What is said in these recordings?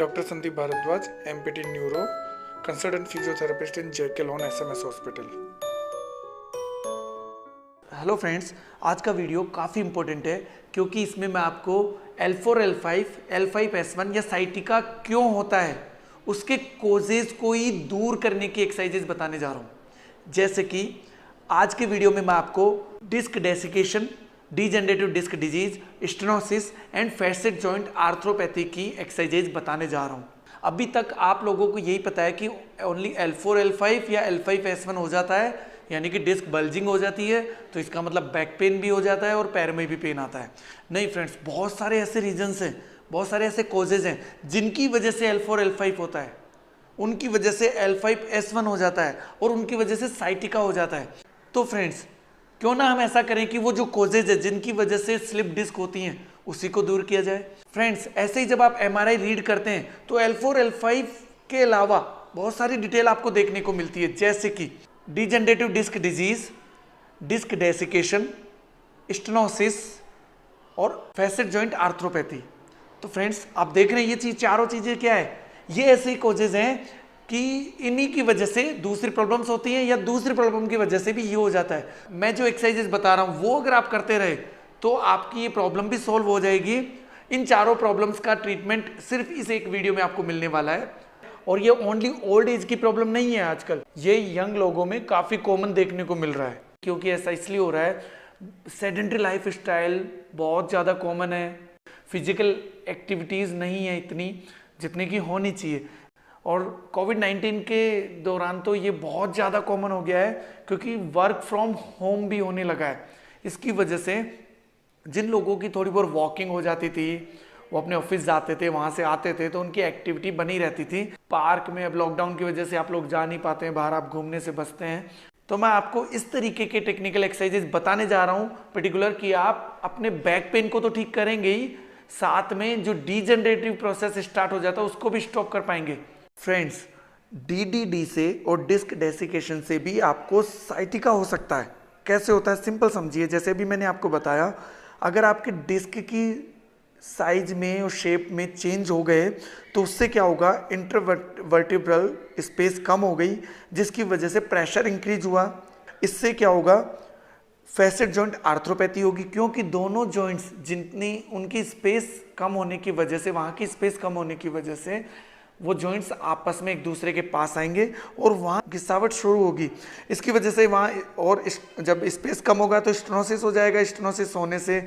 Doctor Sandeep Bhardwaj, MPT neuro, consultant physiotherapist in JK lawn SMS hospital. Hello friends, आज का video काफ़ी important है क्योंकि इसमें मैं आपको L4, L5, L5S1 या साइटिका क्यों होता है उसके कोजेज को ही दूर करने की एक्सरसाइजेज बताने जा रहा हूँ। जैसे कि आज के वीडियो में मैं आपको disc desiccation, degenerative disc disease, stenosis and facet joint arthropathy की एक्सरसाइजेज बताने जा रहा हूँ। अभी तक आप लोगों को यही पता है कि ओनली L4, L5 या L5S1 हो जाता है, यानी कि डिस्क बल्जिंग हो जाती है, तो इसका मतलब बैक पेन भी हो जाता है और पैर में भी पेन आता है। नहीं फ्रेंड्स, बहुत सारे ऐसे रीजंस हैं, बहुत सारे ऐसे कॉजेज हैं जिनकी वजह से L4, L5 होता है, उनकी वजह से L5S1 हो जाता है और उनकी वजह से साइटिका हो जाता है। तो फ्रेंड्स, क्यों ना हम ऐसा करें कि वो जो कॉजेज है जिनकी वजह से स्लिप डिस्क होती हैं उसी को दूर किया जाए। फ्रेंड्स, ऐसे ही जब आप MRI रीड करते हैं तो L4, L5 के अलावा बहुत सारी डिटेल आपको देखने को मिलती है, जैसे कि degenerative disc disease, disc desiccation, stenosis और फैसेट जॉइंट आर्थ्रोपैथी। तो फ्रेंड्स, आप देख रहे हैं ये चारों चीजें क्या है, ये ऐसे कॉजेज हैं कि इन्हीं की वजह से दूसरी प्रॉब्लम्स होती हैं या दूसरी प्रॉब्लम की वजह से भी ये हो जाता है। मैं जो एक्सरसाइजेस बता रहा हूं वो अगर आप करते रहे तो आपकी ये प्रॉब्लम भी सॉल्व हो जाएगी। इन चारों प्रॉब्लम्स का ट्रीटमेंट सिर्फ इस एक वीडियो में आपको मिलने वाला है और ये ओनली ओल्ड एज की प्रॉब्लम नहीं है। आजकल ये यंग लोगों में काफी कॉमन देखने को मिल रहा है। क्योंकि ऐसा इसलिए हो रहा है, सेडेंटरी लाइफ स्टाइल बहुत ज्यादा कॉमन है, फिजिकल एक्टिविटीज नहीं है इतनी जितनी की होनी चाहिए, और कोविड-19 के दौरान तो ये बहुत ज़्यादा कॉमन हो गया है क्योंकि वर्क फ्रॉम होम भी होने लगा है। इसकी वजह से जिन लोगों की थोड़ी बहुत वॉकिंग हो जाती थी, वो अपने ऑफिस जाते थे, वहाँ से आते थे, तो उनकी एक्टिविटी बनी रहती थी। पार्क में अब लॉकडाउन की वजह से आप लोग जा नहीं पाते हैं, बाहर आप घूमने से बचते हैं। तो मैं आपको इस तरीके के टेक्निकल एक्सरसाइजेज बताने जा रहा हूँ पर्टिकुलर, कि आप अपने बैक पेन को तो ठीक करेंगे ही, साथ में जो डीजेनरेटिव प्रोसेस स्टार्ट हो जाता है उसको भी स्टॉप कर पाएंगे। फ्रेंड्स, DDD से और डिस्क डेसिकेशन से भी आपको साइटिका हो सकता है। कैसे होता है सिंपल समझिए। जैसे भी मैंने आपको बताया, अगर आपके डिस्क की साइज में और शेप में चेंज हो गए तो उससे क्या होगा, इंटरवर्टिब्रल स्पेस कम हो गई जिसकी वजह से प्रेशर इंक्रीज हुआ। इससे क्या होगा, फैसेट जॉइंट आर्थ्रोपैथी होगी, क्योंकि दोनों जॉइंट्स जितनी उनकी स्पेस कम होने की वजह से, वहाँ की स्पेस कम होने की वजह से वो जॉइंट्स आपस में एक दूसरे के पास आएंगे और वहाँ घिसावट शुरू होगी। इसकी वजह से वहाँ और जब स्पेस कम होगा तो स्टेनोसिस हो जाएगा। स्टेनोसिस होने से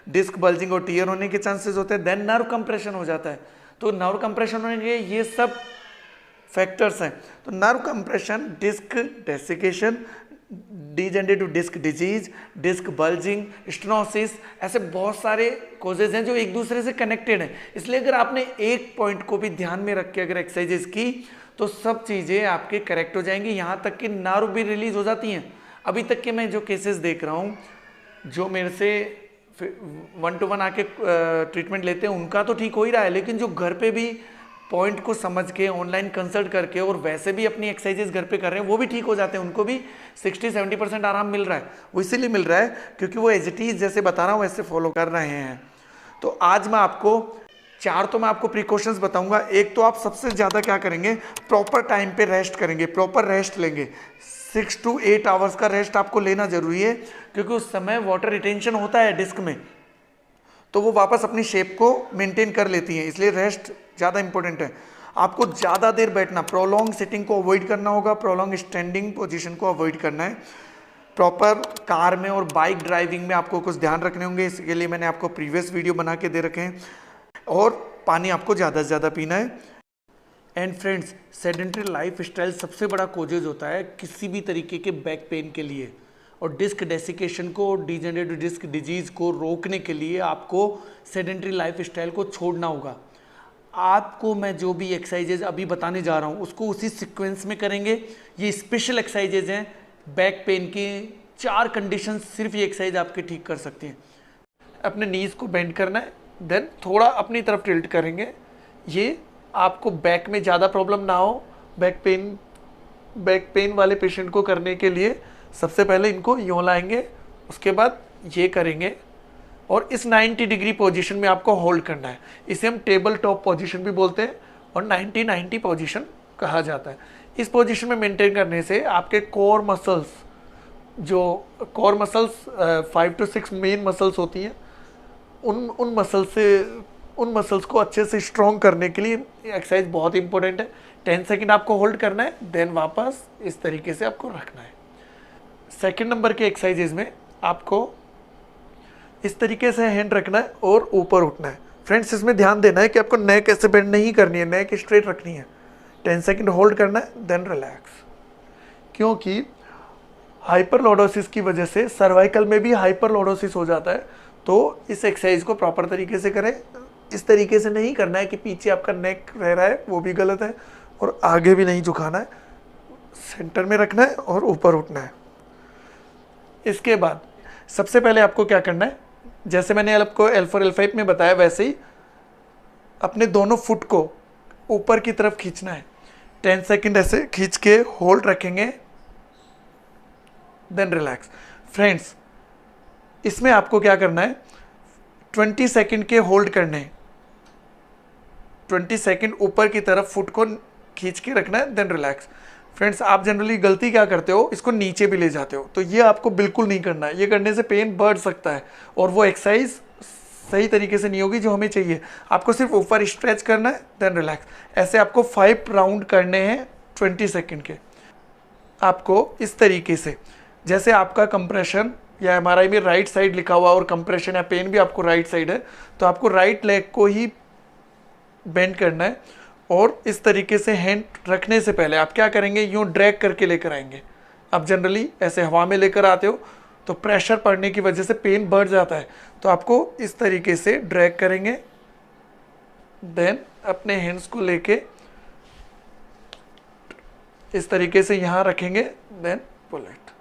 डिस्क बल्जिंग और टीयर होने के चांसेस होते हैं। देन नर्व कंप्रेशन हो जाता है। तो नर्व कंप्रेशन होने के ये सब फैक्टर्स हैं। तो nerve compression, disc desiccation, degenerative disc disease, disc bulging, stenosis, ऐसे बहुत सारे कॉजेज हैं जो एक दूसरे से कनेक्टेड हैं। इसलिए अगर आपने एक पॉइंट को भी ध्यान में रख के अगर एक्सरसाइजेस की तो सब चीज़ें आपके करेक्ट हो जाएंगी, यहाँ तक कि नर्व भी रिलीज हो जाती हैं। अभी तक के मैं जो केसेस देख रहा हूँ, जो मेरे से 1-to-1 आके ट्रीटमेंट लेते हैं, उनका तो ठीक हो ही रहा है, लेकिन जो घर पे भी पॉइंट को समझ के ऑनलाइन कंसल्ट करके और वैसे भी अपनी एक्सरसाइजेस घर पे कर रहे हैं, वो भी ठीक हो जाते हैं। उनको भी 60-70% आराम मिल रहा है। वो इसीलिए मिल रहा है क्योंकि वो एज इट इज जैसे बता रहा हूँ वैसे फॉलो कर रहे हैं। तो आज मैं आपको मैं आपको प्रिकॉशंस बताऊंगा। एक तो आप सबसे ज़्यादा क्या करेंगे, प्रॉपर टाइम पे रेस्ट करेंगे, प्रॉपर रेस्ट लेंगे। 6 to 8 आवर्स का रेस्ट आपको लेना जरूरी है क्योंकि उस समय वाटर रिटेंशन होता है डिस्क में, तो वो वापस अपनी शेप को मेंटेन कर लेती हैं। इसलिए रेस्ट ज़्यादा इंपॉर्टेंट है। आपको ज़्यादा देर बैठना, प्रोलॉन्ग सिटिंग को अवॉइड करना होगा, प्रोलॉन्ग स्टैंडिंग पोजीशन को अवॉइड करना है। प्रॉपर कार में और बाइक ड्राइविंग में आपको कुछ ध्यान रखने होंगे, इसके लिए मैंने आपको प्रीवियस वीडियो बना के दे रखे हैं। और पानी आपको ज़्यादा से ज़्यादा पीना है। And friends, sedentary life style सबसे बड़ा कोजेज होता है किसी भी तरीके के बैक पेन के लिए, और डिस्क डेसिकेशन को, डीजेनरेटिव डिस्क डिजीज को रोकने के लिए आपको सेडेंटरी लाइफ स्टाइल को छोड़ना होगा। आपको मैं जो भी एक्सरसाइजेज अभी बताने जा रहा हूँ उसको उसी सीक्वेंस में करेंगे। ये स्पेशल एक्सरसाइजेज हैं बैक पेन की। 4 कंडीशन सिर्फ ये एक्सरसाइज आपके ठीक कर सकती हैं। अपने नीज को बेंड करना है, देन थोड़ा अपनी तरफ टिल्ट करेंगे। ये आपको बैक में ज़्यादा प्रॉब्लम ना हो, बैक पेन वाले पेशेंट को करने के लिए सबसे पहले इनको यूँ लाएंगे, उसके बाद ये करेंगे और इस 90 डिग्री पोजीशन में आपको होल्ड करना है। इसे हम टेबल टॉप पोजीशन भी बोलते हैं और 90-90 पोजीशन कहा जाता है। इस पोजीशन में मेंटेन करने से आपके कोर मसल्स, जो core muscles 5 to 6 main muscles होती हैं, उन मसल्स को अच्छे से स्ट्रॉन्ग करने के लिए एक्सरसाइज बहुत इंपॉर्टेंट है। 10 सेकेंड आपको होल्ड करना है, देन वापस इस तरीके से आपको रखना है। सेकेंड नंबर के एक्सरसाइजेज में आपको इस तरीके से हैंड रखना है और ऊपर उठना है। फ्रेंड्स, इसमें ध्यान देना है कि आपको नेक ऐसे बेंड नहीं करनी है, नेक स्ट्रेट रखनी है। 10 सेकेंड होल्ड करना है, देन रिलैक्स। क्योंकि हाइपरलोडोसिस की वजह से सर्वाइकल में भी हाइपरलोडोसिस हो जाता है, तो इस एक्सरसाइज को प्रॉपर तरीके से करें। इस तरीके से नहीं करना है कि पीछे आपका नेक रह रहा है, वो भी गलत है, और आगे भी नहीं झुकाना है, सेंटर में रखना है और ऊपर उठना है। इसके बाद सबसे पहले आपको क्या करना है, जैसे मैंने आपको L4 L5 में बताया वैसे ही अपने दोनों फुट को ऊपर की तरफ खींचना है। 10 सेकेंड ऐसे खींच के होल्ड रखेंगे, देन रिलैक्स। फ्रेंड्स, इसमें आपको क्या करना है, 20 सेकेंड के होल्ड करने हैं। 20 सेकेंड ऊपर की तरफ फुट को खींच के रखना है, देन रिलैक्स। फ्रेंड्स, आप जनरली गलती क्या करते हो, इसको नीचे भी ले जाते हो, तो ये आपको बिल्कुल नहीं करना है। ये करने से पेन बढ़ सकता है और वो एक्सरसाइज सही तरीके से नहीं होगी जो हमें चाहिए। आपको सिर्फ ऊपर स्ट्रेच करना है, देन रिलैक्स। ऐसे आपको 5 राउंड करने हैं 20 सेकेंड के। आपको इस तरीके से, जैसे आपका कंप्रेशन या एमआरआई में राइट साइड लिखा हुआ और कंप्रेशन या पेन भी आपको राइट साइड है, तो आपको राइट लेग को ही बेंड करना है। और इस तरीके से हैंड रखने से पहले आप क्या करेंगे, यूँ ड्रैग करके लेकर आएंगे। आप जनरली ऐसे हवा में लेकर आते हो तो प्रेशर पड़ने की वजह से पेन बढ़ जाता है, तो आपको इस तरीके से ड्रैग करेंगे, देन अपने हैंड्स को लेके इस तरीके से यहाँ रखेंगे, then pull it.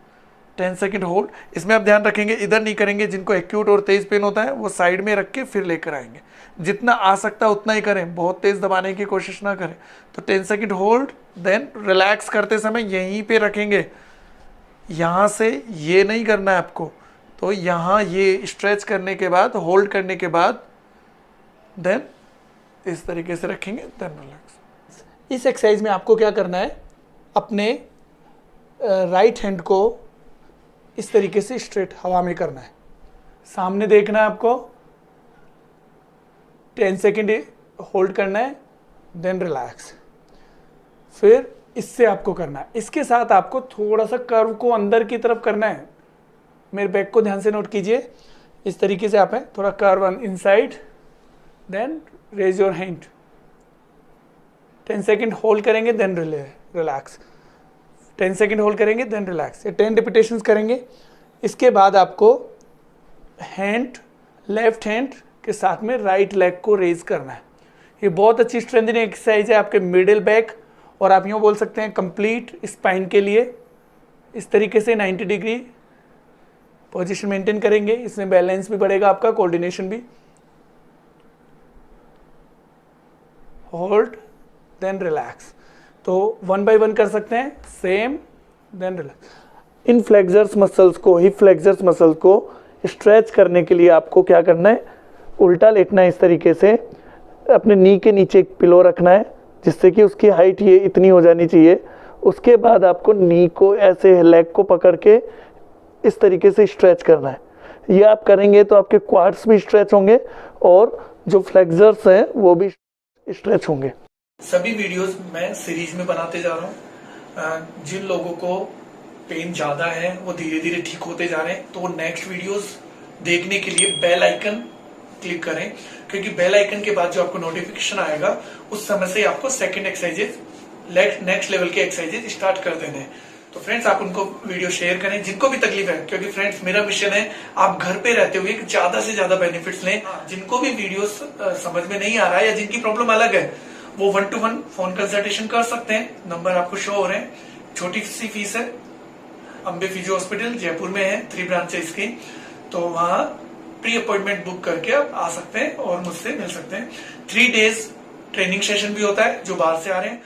10 second hold. इसमें आप ध्यान रखेंगे, इधर नहीं करेंगे। जिनको एक्यूट और तेज पेन होता है वो साइड में रख के फिर लेकर आएंगे। जितना आ सकता है उतना ही करें, बहुत तेज दबाने की कोशिश ना करें। तो 10 सेकेंड होल्ड, देन रिलैक्स करते समय यहीं पे रखेंगे। यहाँ से ये नहीं करना है आपको, तो यहाँ ये स्ट्रेच करने के बाद, होल्ड करने के बाद, देन इस तरीके से रखेंगे, देन रिलैक्स। इस एक्सरसाइज में आपको क्या करना है, अपने राइट हैंड को इस तरीके से स्ट्रेट हवा में करना है, सामने देखना है आपको। 10 सेकेंड होल्ड करना है, देन रिलैक्स। फिर इससे आपको करना है। इसके साथ आपको थोड़ा सा कर्व को अंदर की तरफ करना है। मेरे बैक को ध्यान से नोट कीजिए, इस तरीके से आप है, थोड़ा curve inside, then raise your hand. 10 second hold करेंगे, देन रिलैक्स। 10 सेकेंड होल्ड करेंगे, देन रिलैक्स। ये 10 रिपीटेशंस करेंगे। इसके बाद आपको हैंड, लेफ्ट हैंड के साथ में राइट लेग को रेज करना है। ये बहुत अच्छी स्ट्रेंथनिंग एक्सरसाइज है आपके मिडिल बैक, और आप यूँ बोल सकते हैं कंप्लीट स्पाइन के लिए। इस तरीके से 90 डिग्री पोजीशन मेंटेन करेंगे, इसमें बैलेंस भी बढ़ेगा आपका, कोऑर्डिनेशन भी। Hold, then relax. तो 1 बाय 1 कर सकते हैं, सेम, देन रिलैक्स। इन फ्लेक्सर्स मसल्स को, हिप फ्लेक्सर्स मसल्स को स्ट्रेच करने के लिए आपको क्या करना है, उल्टा लेटना है इस तरीके से। अपने नी के नीचे एक पिलो रखना है, जिससे कि उसकी हाइट ये इतनी हो जानी चाहिए। उसके बाद आपको नी को ऐसे लेग को पकड़ के इस तरीके से स्ट्रेच करना है। ये आप करेंगे तो आपके क्वाड्स भी स्ट्रेच होंगे और जो फ्लेक्सर्स हैं वो भी स्ट्रेच होंगे। सभी वीडियोस मैं सीरीज में बनाते जा रहा हूँ। जिन लोगों को पेन ज़्यादा है वो धीरे धीरे ठीक होते जा रहे हैं, तो वो नेक्स्ट वीडियोस देखने के लिए बेल आइकन क्लिक करें, क्योंकि बेल आइकन के बाद जो आपको नोटिफिकेशन आएगा उस समय से आपको सेकंड एक्सरसाइजेज, नेक्स्ट लेवल के एक्सरसाइजेज स्टार्ट कर देने हैं। तो फ्रेंड्स, आप उनको वीडियो शेयर करें जिनको भी तकलीफ है, क्योंकि फ्रेंड्स मेरा मिशन है आप घर पे रहते हुए ज्यादा से ज्यादा बेनिफिट्स लें। जिनको भी वीडियो समझ में नहीं आ रहा है या जिनकी प्रॉब्लम अलग है, वो 1-to-1 फोन कंसल्टेशन कर सकते हैं। नंबर आपको शो हो रहे हैं। छोटी सी फीस है। अम्बे फिजियो हॉस्पिटल जयपुर में है, 3 ब्रांच है इसकी। तो वहाँ प्री अपॉइंटमेंट बुक करके आप आ सकते हैं और मुझसे मिल सकते हैं। 3 डेज ट्रेनिंग सेशन भी होता है जो बाहर से आ रहे हैं।